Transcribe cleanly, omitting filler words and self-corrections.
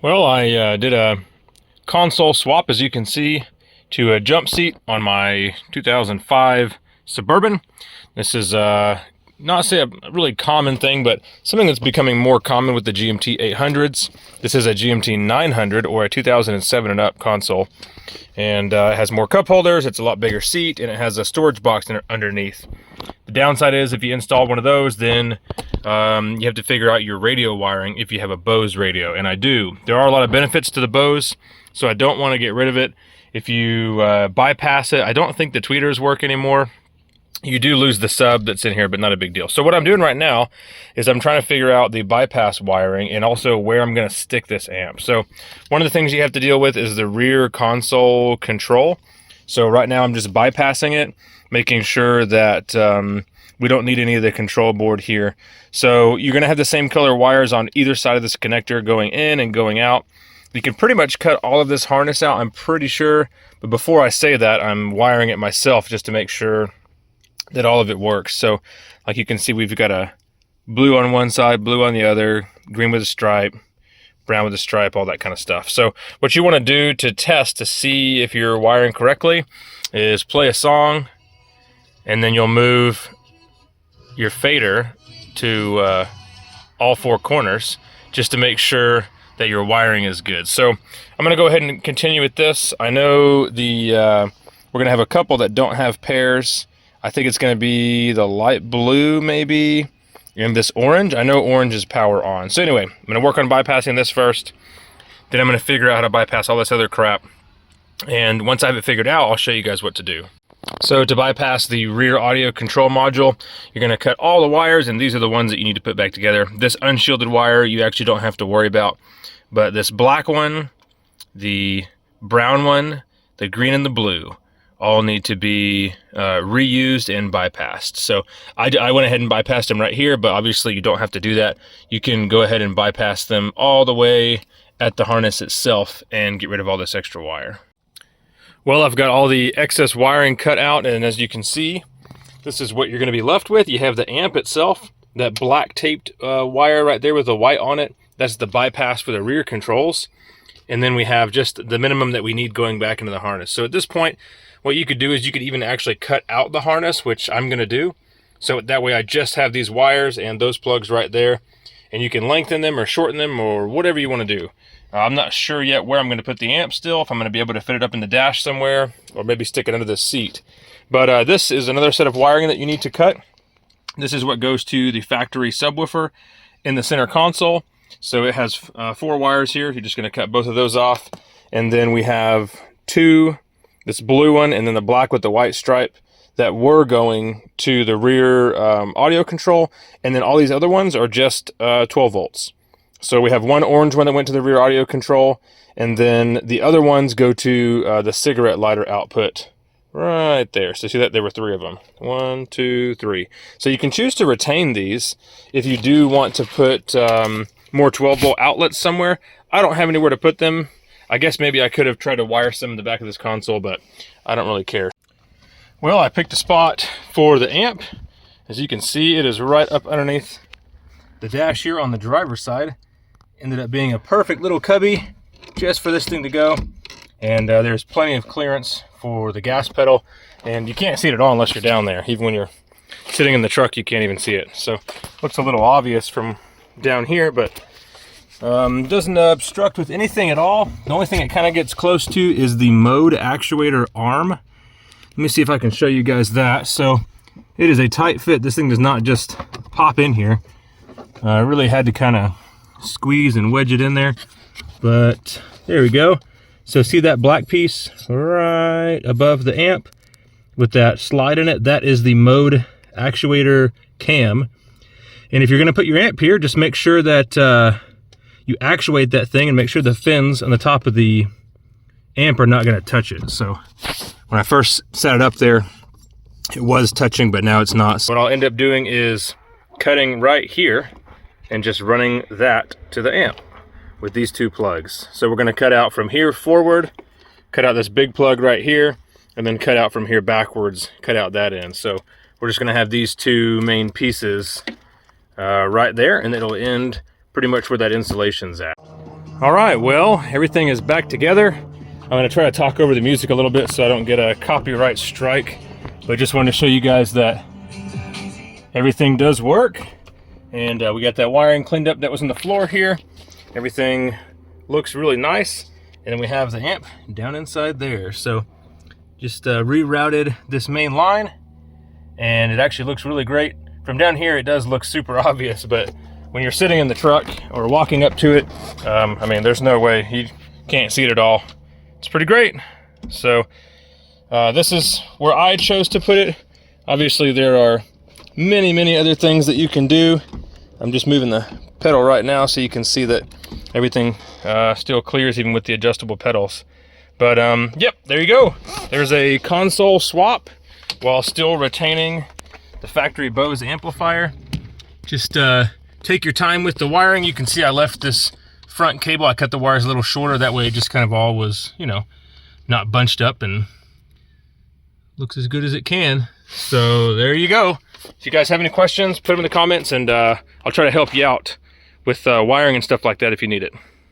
Well, I did a console swap, as you can see, to a jump seat on my 2005 Suburban. This is not say a really common thing, but something that's becoming more common with the GMT800s. This is a GMT900 or a 2007 and up console, and it has more cup holders. It's a lot bigger seat, and it has a storage box underneath. The downside is if you install one of those, then you have to figure out your radio wiring if you have a Bose radio, and I do. There are a lot of benefits to the Bose, so I don't want to get rid of it. If you bypass it, I don't think the tweeters work anymore. You do lose the sub that's in here, but not a big deal. So what I'm doing right now is I'm trying to figure out the bypass wiring and also where I'm going to stick this amp. So one of the things you have to deal with is the rear console control. So right now I'm just bypassing it, making sure that we don't need any of the control board here. So you're going to have the same color wires on either side of this connector going in and going out. You can pretty much cut all of this harness out, I'm pretty sure. But before I say that, I'm wiring it myself just to make sure that all of it works. So like you can see, we've got a blue on one side, blue on the other, green with a stripe, brown with a stripe, all that kind of stuff. So what you want to do to test to see if you're wiring correctly is play a song, and then you'll move your fader to all four corners just to make sure that your wiring is good. So I'm going to go ahead and continue with this. I know we're going to have a couple that don't have pairs. I think it's going to be the light blue maybe, and this orange. I know orange is power on. So anyway, I'm going to work on bypassing this first. Then I'm going to figure out how to bypass all this other crap. And once I have it figured out, I'll show you guys what to do. So to bypass the rear audio control module, you're going to cut all the wires, and these are the ones that you need to put back together. This unshielded wire you actually don't have to worry about. But this black one, the brown one, the green, and the blue all need to be reused and bypassed. So I went ahead and bypassed them right here, but obviously you don't have to do that. You can go ahead and bypass them all the way at the harness itself and get rid of all this extra wire. Well, I've got all the excess wiring cut out, and as you can see, this is what you're going to be left with. You have the amp itself, that black taped wire right there with the white on it. That's the bypass for the rear controls. And then we have just the minimum that we need going back into the harness. So at this point, what you could do is you could even actually cut out the harness, which I'm going to do. So that way I just have these wires and those plugs right there. And you can lengthen them or shorten them or whatever you want to do. I'm not sure yet where I'm going to put the amp still, if I'm going to be able to fit it up in the dash somewhere, or maybe stick it under the seat. But this is another set of wiring that you need to cut. This is what goes to the factory subwoofer in the center console. So it has 4 wires here. You're just going to cut both of those off. And then we have 2, this blue one and then the black with the white stripe, that were going to the rear audio control. And then all these other ones are just 12 volts. So we have one orange one that went to the rear audio control, and then the other ones go to the cigarette lighter output right there. So see that there were 3 of them. 1, 2, 3. So you can choose to retain these if you do want to put more 12 volt outlets somewhere. I don't have anywhere to put them. I guess maybe I could have tried to wire some in the back of this console, but I don't really care. Well, I picked a spot for the amp. As you can see, it is right up underneath the dash here on the driver's side. Ended up being a perfect little cubby just for this thing to go. And there's plenty of clearance for the gas pedal. And you can't see it at all unless you're down there. Even when you're sitting in the truck, you can't even see it. So looks a little obvious from down here, but doesn't obstruct with anything at all. The only thing it kind of gets close to is the mode actuator arm. Let me see if I can show you guys that. So it is a tight fit. This thing does not just pop in here. I really had to kind of squeeze and wedge it in there, but there we go. So see that black piece right above the amp with that slide in it? That is the mode actuator cam. And if you're going to put your amp here, just make sure that you actuate that thing and make sure the fins on the top of the amp are not going to touch it. So when I first set it up there, it was touching, but now it's not. So what I'll end up doing is cutting right here and just running that to the amp with these 2 plugs. So we're going to cut out from here forward, cut out this big plug right here, and then cut out from here backwards, cut out that end. So we're just going to have these 2 main pieces right there, and it'll end pretty much where that insulation's at. All right, well, everything is back together. I'm gonna try to talk over the music a little bit so I don't get a copyright strike, but just wanted to show you guys that everything does work. And we got that wiring cleaned up that was on the floor here. Everything looks really nice. And then we have the amp down inside there. So just rerouted this main line, and it actually looks really great. From down here, it does look super obvious, but when you're sitting in the truck or walking up to it, I mean, there's no way, you can't see it at all. It's pretty great. So this is where I chose to put it. Obviously, there are many other things that you can do. I'm just moving the pedal right now so you can see that everything still clears even with the adjustable pedals. But yep, there you go. There's a console swap while still retaining the factory Bose amplifier. Just take your time with the wiring. You can see I left this front cable, I cut the wires a little shorter, that way it just kind of all was, you know, not bunched up and looks as good as it can. So there you go. If you guys have any questions, put them in the comments, and I'll try to help you out with wiring and stuff like that if you need it.